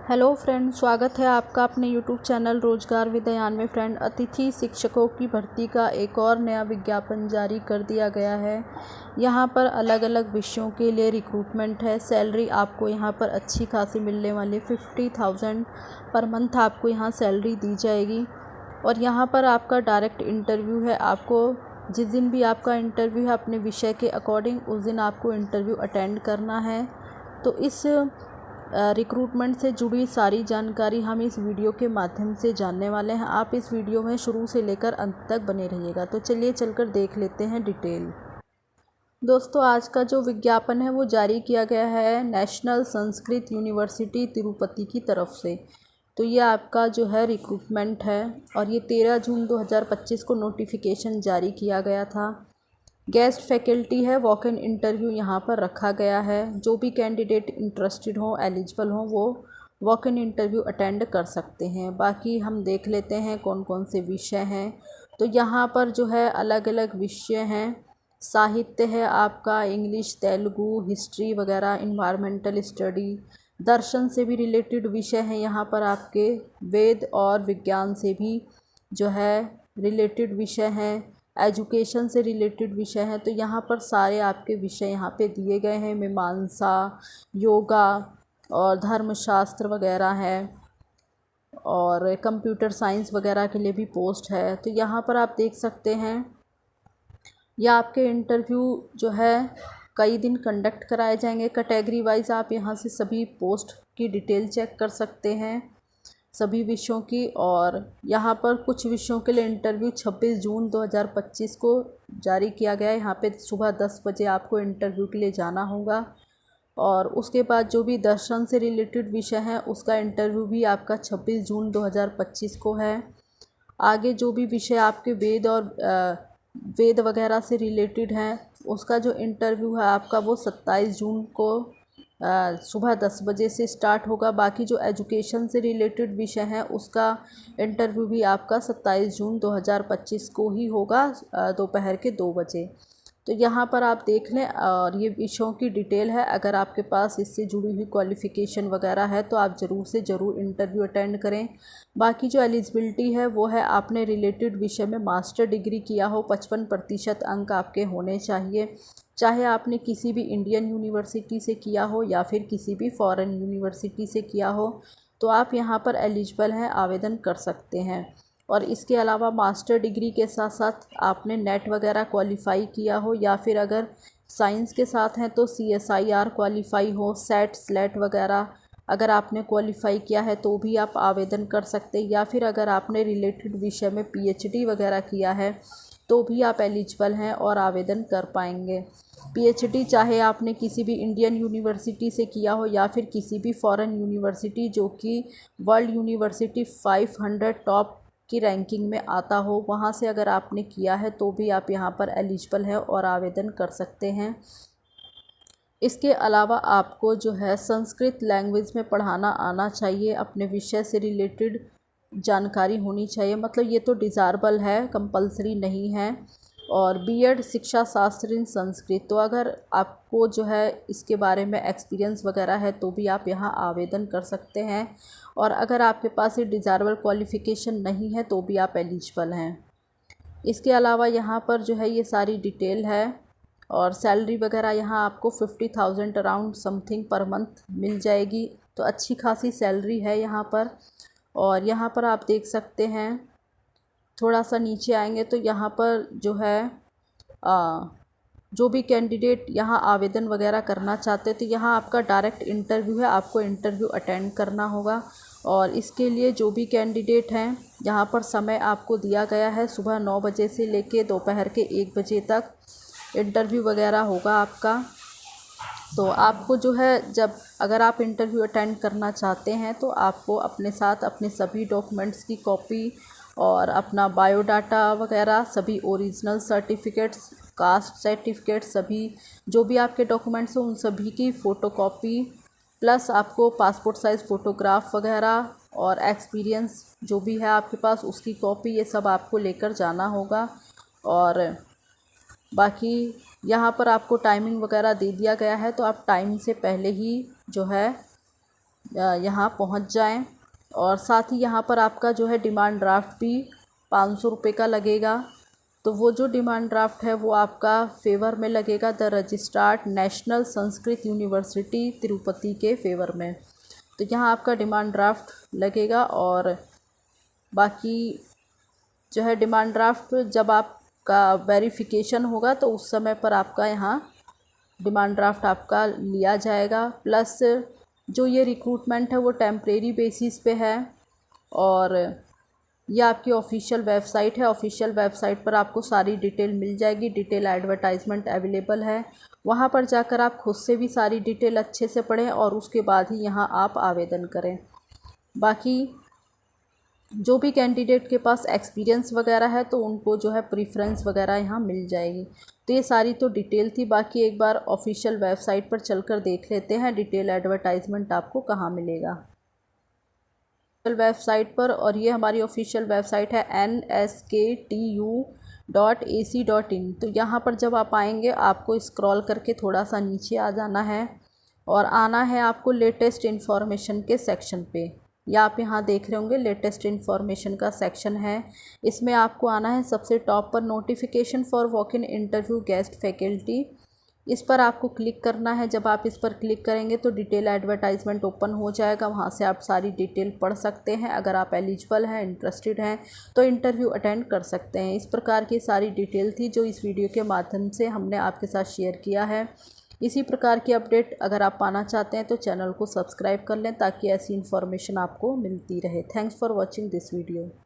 Hello friend, स्वागत है आपका अपने यूट्यूब चैनल रोजगार विद्यान में। फ्रेंड, अतिथि शिक्षकों की भर्ती का एक और नया विज्ञापन जारी कर दिया गया है। यहाँ पर अलग अलग विषयों के लिए रिक्रूटमेंट है। सैलरी आपको यहाँ पर अच्छी खासी मिलने वाली 50,000 पर मंथ आपको यहाँ सैलरी दी जाएगी। और यहाँ पर आपका डायरेक्ट इंटरव्यू है। आपको जिस दिन भी आपका इंटरव्यू है अपने विषय के अकॉर्डिंग उस दिन आपको इंटरव्यू अटेंड करना है। तो इस रिक्रूटमेंट से जुड़ी सारी जानकारी हम इस वीडियो के माध्यम से जानने वाले हैं। आप इस वीडियो में शुरू से लेकर अंत तक बने रहिएगा। तो चलिए चलकर देख लेते हैं डिटेल। दोस्तों, आज का जो विज्ञापन है वो जारी किया गया है नेशनल संस्कृत यूनिवर्सिटी तिरुपति की तरफ से। तो ये आपका जो है रिक्रूटमेंट है और ये 13 जून 2025 को नोटिफिकेशन जारी किया गया था। गेस्ट फैकल्टी है, वॉक इन इंटरव्यू यहाँ पर रखा गया है। जो भी कैंडिडेट इंटरेस्टेड हो, एलिजिबल हो, वो वॉक इन इंटरव्यू अटेंड कर सकते हैं। बाकी हम देख लेते हैं कौन कौन से विषय हैं। तो यहाँ पर जो है अलग अलग विषय हैं। साहित्य है आपका, इंग्लिश, तेलुगु, हिस्ट्री वगैरह, इन्वायरमेंटल स्टडी, दर्शन से भी रिलेटेड विषय हैं यहाँ पर आपके। वेद और विज्ञान से भी जो है रिलेटेड विषय हैं। एजुकेशन से रिलेटेड विषय हैं। तो यहाँ पर सारे आपके विषय यहाँ पे दिए गए हैं। मीमांसा, योगा और धर्मशास्त्र वगैरह है और कंप्यूटर साइंस वगैरह के लिए भी पोस्ट है। तो यहाँ पर आप देख सकते हैं या आपके इंटरव्यू जो है कई दिन कंडक्ट कराए जाएंगे। कैटेगरी वाइज आप यहाँ से सभी पोस्ट की डिटेल चेक कर सकते हैं सभी विषयों की। और यहाँ पर कुछ विषयों के लिए इंटरव्यू 26 जून 2025 को जारी किया गया है। यहाँ पे सुबह 10 बजे आपको इंटरव्यू के लिए जाना होगा। और उसके बाद जो भी दर्शन से रिलेटेड विषय हैं उसका इंटरव्यू भी आपका 26 जून 2025 को है। आगे जो भी विषय आपके वेद और वेद वगैरह से रिलेटेड हैं उसका जो इंटरव्यू है आपका वो 27 जून को सुबह 10 बजे से स्टार्ट होगा। बाकी जो एजुकेशन से रिलेटेड विषय हैं उसका इंटरव्यू भी आपका 27 जून 2025 को ही होगा दोपहर के 2 बजे। तो यहाँ पर आप देख लें और ये विषयों की डिटेल है। अगर आपके पास इससे जुड़ी हुई क्वालिफ़िकेशन वगैरह है तो आप ज़रूर से ज़रूर इंटरव्यू अटेंड करें। बाकी जो एलिजिबिलिटी है वो है आपने रिलेटेड विषय में मास्टर डिग्री किया हो, 55% अंक आपके होने चाहिए। चाहे आपने किसी भी इंडियन यूनिवर्सिटी से किया हो या फिर किसी भी फॉरेन यूनिवर्सिटी से किया हो तो आप यहाँ पर एलिजिबल हैं, आवेदन कर सकते हैं। और इसके अलावा मास्टर डिग्री के साथ साथ आपने नेट वगैरह क्वालिफ़ाई किया हो या फिर अगर साइंस के साथ हैं तो CSIR क्वालिफ़ाई हो, सेट स्लेट वगैरह अगर आपने क्वालिफ़ाई किया है तो भी आप आवेदन कर सकते हैं। या फिर अगर आपने रिलेटेड विषय में PhD वगैरह किया है तो भी आप एलिजिबल हैं और आवेदन कर पाएंगे। PhD चाहे आपने किसी भी इंडियन यूनिवर्सिटी से किया हो या फिर किसी भी फॉरेन यूनिवर्सिटी जो कि वर्ल्ड यूनिवर्सिटी 500 टॉप की रैंकिंग में आता हो, वहाँ से अगर आपने किया है तो भी आप यहाँ पर एलिजिबल हैं और आवेदन कर सकते हैं। इसके अलावा आपको जो है संस्कृत लैंग्वेज में पढ़ाना आना चाहिए। अपने विषय से रिलेटेड जानकारी होनी चाहिए। मतलब ये तो डिज़ायरेबल है, कंपलसरी नहीं है। और B.Ed शिक्षा शास्त्र इन संस्कृत, तो अगर आपको जो है इसके बारे में एक्सपीरियंस वगैरह है तो भी आप यहाँ आवेदन कर सकते हैं। और अगर आपके पास ये डिज़ायरेबल क्वालिफ़िकेशन नहीं है तो भी आप एलिजिबल हैं। इसके अलावा यहाँ पर जो है ये सारी डिटेल है और सैलरी वगैरह यहाँ आपको 50,000 अराउंड समथिंग पर मंथ मिल जाएगी। तो अच्छी खासी सैलरी है यहाँ पर। और यहाँ पर आप देख सकते हैं, थोड़ा सा नीचे आएंगे तो यहाँ पर जो है जो भी कैंडिडेट यहाँ आवेदन वगैरह करना चाहते तो यहाँ आपका डायरेक्ट इंटरव्यू है, आपको इंटरव्यू अटेंड करना होगा। और इसके लिए जो भी कैंडिडेट हैं यहाँ पर समय आपको दिया गया है सुबह 9 बजे से लेके दोपहर के 1 बजे तक इंटरव्यू वगैरह होगा आपका। तो आपको जो है जब अगर आप इंटरव्यू अटेंड करना चाहते हैं तो आपको अपने साथ अपने सभी डॉक्यूमेंट्स की कॉपी और अपना बायोडाटा वगैरह, सभी ओरिजिनल सर्टिफिकेट्स, कास्ट सर्टिफिकेट, सभी जो भी आपके डॉक्यूमेंट्स हो उन सभी की फ़ोटोकॉपी प्लस आपको पासपोर्ट साइज़ फ़ोटोग्राफ वगैरह और एक्सपीरियंस जो भी है आपके पास उसकी कॉपी, ये सब आपको लेकर जाना होगा। और बाकी यहाँ पर आपको टाइमिंग वगैरह दे दिया गया है तो आप टाइम से पहले ही जो है यहाँ पहुँच जाएं। और साथ ही यहाँ पर आपका जो है डिमांड ड्राफ्ट भी 500 रुपये का लगेगा। तो वो जो डिमांड ड्राफ्ट है वो आपका फेवर में लगेगा the registrar national Sanskrit university Tirupati के फेवर में। तो यहाँ आपका डिमांड ड्राफ्ट लगेगा। और बाकी जो है डिमांड ड्राफ्ट जब आपका वेरिफिकेशन होगा तो उस समय पर आपका यहाँ डिमांड ड्राफ्ट आपका लिया जाएगा। प्लस जो ये रिक्रूटमेंट है वो टेम्परेरी बेसिस पे है। और ये आपकी ऑफिशियल वेबसाइट है। ऑफिशियल वेबसाइट पर आपको सारी डिटेल मिल जाएगी। डिटेल एडवर्टाइजमेंट अवेलेबल है, वहाँ पर जाकर आप खुद से भी सारी डिटेल अच्छे से पढ़ें और उसके बाद ही यहाँ आप आवेदन करें। बाकी जो भी कैंडिडेट के पास एक्सपीरियंस वगैरह है तो उनको जो है प्रेफरेंस वगैरह यहाँ मिल जाएगी। तो ये सारी तो डिटेल थी। बाकी एक बार ऑफिशियल वेबसाइट पर चलकर देख लेते हैं डिटेल एडवर्टाइजमेंट आपको कहाँ मिलेगा वेबसाइट पर। और ये हमारी ऑफिशियल वेबसाइट है nsktu.ac.in। तो यहाँ पर जब आप आएंगे आपको स्क्रॉल करके थोड़ा सा नीचे आ जाना है और आना है आपको लेटेस्ट इन्फॉर्मेशन के सेक्शन पे। या आप यहाँ देख रहे होंगे लेटेस्ट इन्फॉर्मेशन का सेक्शन है। इसमें आपको आना है सबसे टॉप पर notification for walk in interview guest faculty. इस पर आपको क्लिक करना है। जब आप इस पर क्लिक करेंगे तो डिटेल एडवर्टाइजमेंट ओपन हो जाएगा। वहाँ से आप सारी डिटेल पढ़ सकते हैं। अगर आप एलिजिबल हैं, इंटरेस्टेड हैं तो इंटरव्यू अटेंड कर सकते हैं। इस प्रकार की सारी डिटेल थी जो इस वीडियो के माध्यम से हमने आपके साथ शेयर किया है। इसी प्रकार की अपडेट अगर आप पाना चाहते हैं तो चैनल को सब्सक्राइब कर लें ताकि ऐसी इन्फॉर्मेशन आपको मिलती रहे। Thanks for watching this video.